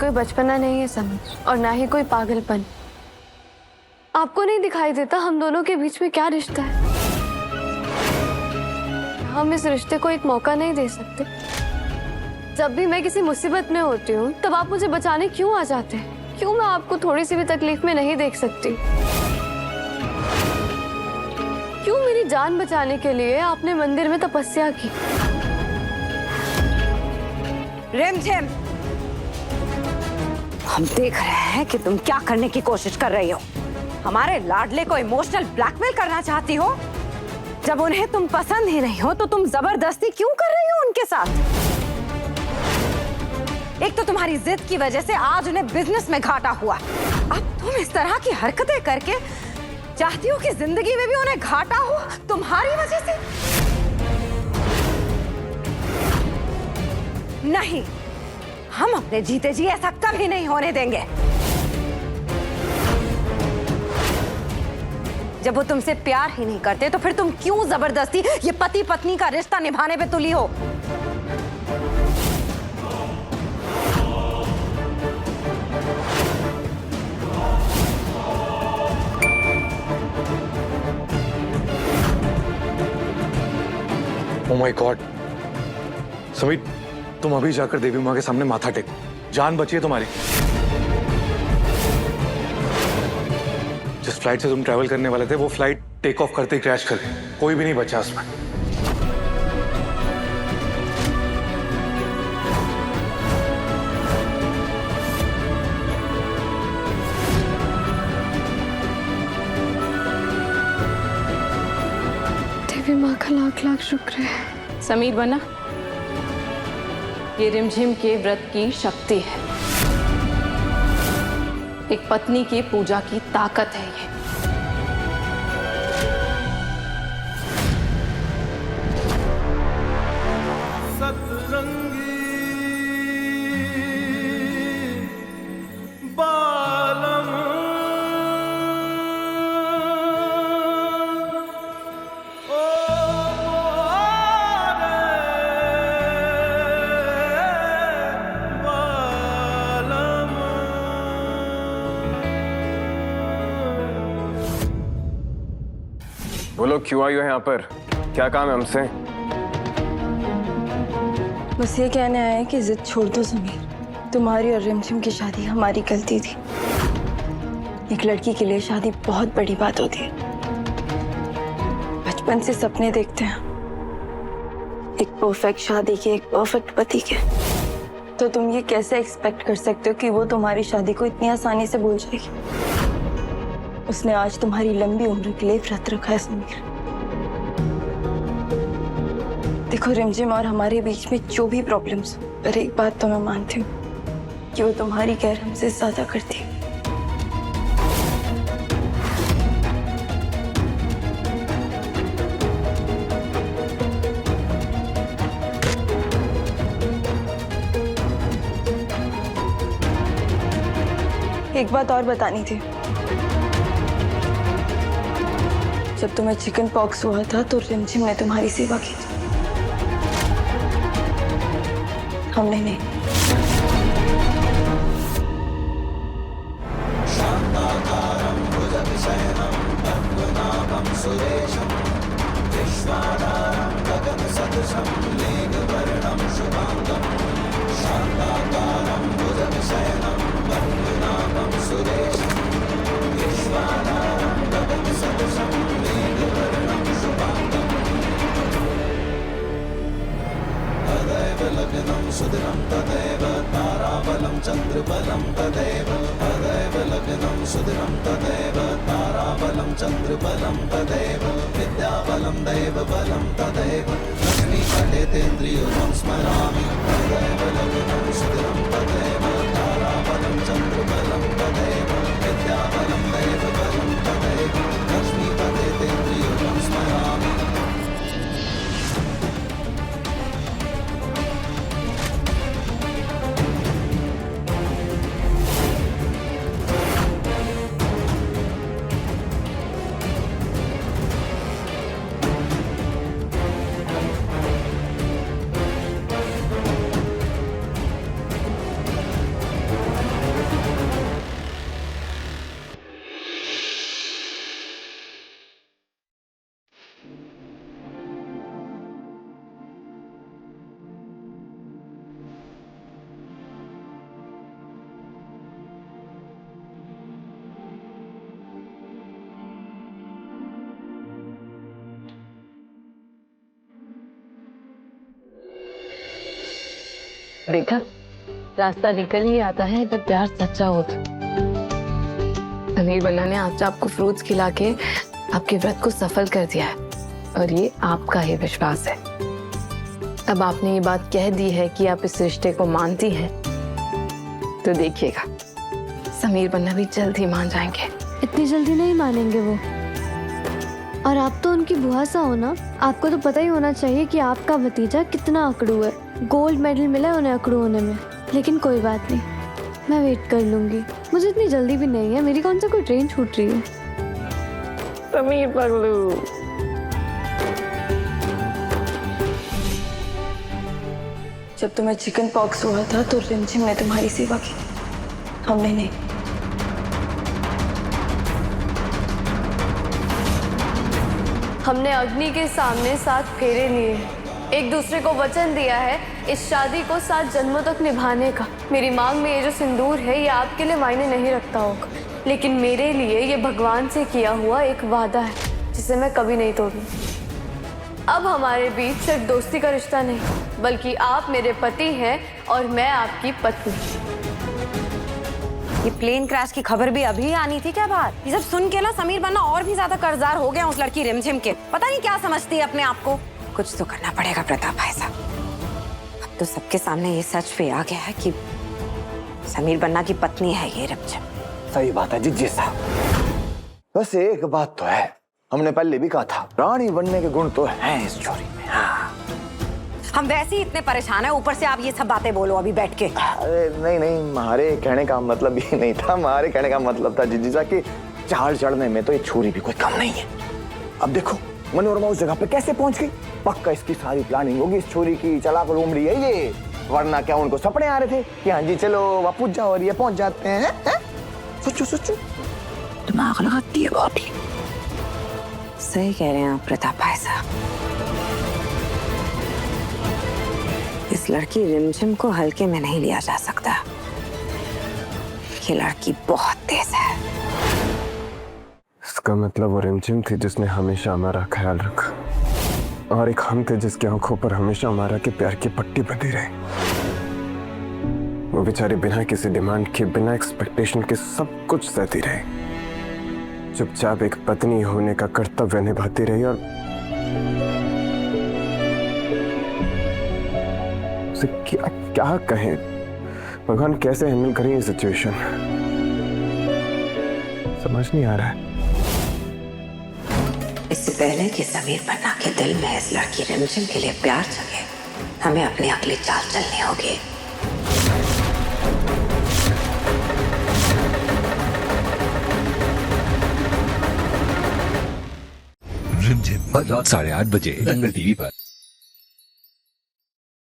कोई बचपना नहीं है समीर, और ना ही कोई पागलपन। आपको नहीं दिखाई देता हम दोनों के बीच में क्या रिश्ता है? हम इस रिश्ते को एक मौका नहीं दे सकते? जब भी मैं किसी मुसीबत में होती हूँ तब आप मुझे बचाने क्यों आ जाते हैं? क्यों मैं आपको थोड़ी सी भी तकलीफ में नहीं देख सकती? क्यों मेरी जान बचाने के लिए आपने मंदिर में तपस्या की? रिमझिम, हम देख रहे हैं कि तुम क्या करने की कोशिश कर रही हो। हमारे लाडले को इमोशनल ब्लैकमेल करना चाहती हो। जब उन्हें तुम पसंद ही नहीं हो तो तुम जबरदस्ती क्यों कर रही हो उनके साथ? एक तो तुम्हारी जिद की वजह से आज उन्हें बिजनेस में घाटा हुआ। अब तुम इस तरह की हरकतें करके चाहती हो कि जिंदगी में भी उन्हें घाटा हो तुम्हारी वजह से? नहीं, हम अपने जीते जी ऐसा कभी नहीं होने देंगे। जब वो तुमसे प्यार ही नहीं करते तो फिर तुम क्यों जबरदस्ती ये पति पत्नी का रिश्ता निभाने पे तुली हो? ओह माय गॉड, समीर तुम अभी जाकर देवी माँ के सामने माथा टेक, जान बची है तुम्हारी। जिस फ्लाइट से तुम ट्रैवल करने वाले थे वो फ्लाइट टेक ऑफ करते ही क्रैश कर गई, कोई भी नहीं बचा उसमें। देवी माँ का लाख लाख शुक्र है। समीर बना, ये रिमझिम के व्रत की शक्ति है। एक पत्नी की पूजा की ताकत है ये। सतरंगी बालम बोलो क्यों आई हो यहाँ पर? क्या काम है हमसे? बस ये कहने आए हैं कि जिद छोड़ दो समीर। तुम्हारी और रिमझिम की शादी हमारी गलती थी। एक लड़की के लिए शादी बहुत बड़ी बात होती है। बचपन से सपने देखते हैं, एक परफेक्ट शादी के, एक परफेक्ट पति के। तो तुम ये कैसे एक्सपेक्ट कर सकते हो कि वो तुम्हारी शादी को इतनी आसानी से भूल जाएगी? उसने आज तुम्हारी लंबी उम्र के लिए व्रत रखा है समीर। देखो रिमझिम और हमारे बीच में जो भी प्रॉब्लम्स, पर एक बात तो मैं मानती हूँ कि वो तुम्हारी केयर हमसे ज्यादा करती है। एक बात और बतानी थी। जब तुम्हें चिकन पॉक्स हुआ था तो रिमझिम ने तुम्हारी सेवा की थी, हमने नहीं। लग्नं सुदिनं तदेव ताराबलं चन्द्रबलं तदेव तदेव लग्नं सुदिनं तदेव ताराबलं चन्द्रबलं तदेव विद्याबलं दैवबलं तदेव लक्ष्मीपठेतेन्द्रियुगं स्मरामि तदेव लग्नं सुदिनं तदेव ताराबलं चन्द्रबलं तदेव विद्याबलं दैवबलं तदेव लक्ष्मीपठेतेन्द्रियुगं स्मरामि। देखा, रास्ता निकल ही आता है अगर प्यार सच्चा हो तो। समीर बन्ना ने आज आपको फ्रूट्स खिला के आपके व्रत को सफल कर दिया है और ये आपका ही विश्वास है। अब आपने ये बात कह दी है कि आप इस रिश्ते को मानती हैं, तो देखिएगा समीर बन्ना भी जल्द ही मान जाएंगे। इतनी जल्दी नहीं मानेंगे वो। और आप तो उनकी बुआ सा हो ना, आपको तो पता ही होना चाहिए कि आपका भतीजा कितना अकड़ू है। गोल्ड मेडल मिला है उन्हें अकड़ू होने में। लेकिन कोई बात नहीं, मैं वेट कर लूंगी। मुझे इतनी जल्दी भी नहीं है, मेरी कौन सा कोई ट्रेन छूट रही है। समीर पगलू, जब तुम्हें चिकन पॉक्स हुआ था तो रिमझिम ने तुम्हारी सेवा की, हमने नहीं। हमने अग्नि के सामने 7 फेरे लिए, एक दूसरे को वचन दिया है इस शादी को 7 जन्मों तक निभाने का। मेरी मांग में ये जो सिंदूर है ये आपके लिए मायने नहीं रखता होगा, लेकिन मेरे लिए ये भगवान से किया हुआ एक वादा है जिसे मैं कभी नहीं तोड़ूंगी। अब हमारे बीच सिर्फ दोस्ती का रिश्ता नहीं, बल्कि आप मेरे पति हैं और मैं आपकी पत्नी। ये प्लेन क्रैश की खबर भी अभी आनी थी क्या बात? ये सब सुन के ना समीर बन्ना और भी ज्यादा कर्जदार हो गया उस लड़की रिमझिम के। पता नहीं क्या समझती है अपने आप को। कुछ तो करना पड़ेगा प्रताप भाई साहब। अब तो सबके सामने ये सच पे आ गया है कि समीर बन्ना की पत्नी है ये रिमझिम। सही बात है जिज्जी साहब। बस एक बात तो है, हमने पहले भी कहा था रानी बनने के गुण तो हैं इस छोरी में। हाँ। हम वैसे ही इतने परेशान हैं, ऊपर से आप ये सब बातें बोलो अभी बैठ के। अरे नहीं नहीं, हमारे कहने का मतलब ये नहीं था। हमारे कहने का मतलब था जिज्जी साहब कि चाल चढ़ने में तो ये छोरी भी कोई कम नहीं है। अब देखो मनोरमा उस जगह पे कैसे पहुंच गई। पक्का इसकी सारी प्लानिंग होगी इस छोरी की। चलाक लोमड़ी है ये, वरना क्या उनको सपने आ रहे थे कि हाँ जी चलो वापस जाओ और ये पहुंच जाते हैं, है? सोचो सोचो, दिमाग लगाती है बहुत ही। सही कह रहे हैं आप प्रताप भाई साहब। इस लड़की रिमझिम को हल्के में नहीं लिया जा सकता। ये लड़की बहुत तेज है। इसका मतलब वो रिमझिम थी जिसने हमेशा हमारा ख्याल रखा, और एक हम थे जिसकी आंखों पर हमेशा हमारा के प्यार की पट्टी बंधी रही। वो बेचारी बिना किसी डिमांड के, बिना एक्सपेक्टेशन के सब कुछ सहती रही। चुपचाप एक पत्नी होने का कर्तव्य निभाती रही और उसे क्या क्या कहें, भगवान कैसे हैंडल करें ये सिचुएशन, समझ नहीं आ रहा है। इससे पहले कि समीर बन्ना के दिल में इस लड़की रिमझिम के लिए प्यार जगे, हमें अपनी अगली चाल चलनी होगी। रिमझिम रात 8:30 बजे दंगल टीवी पर।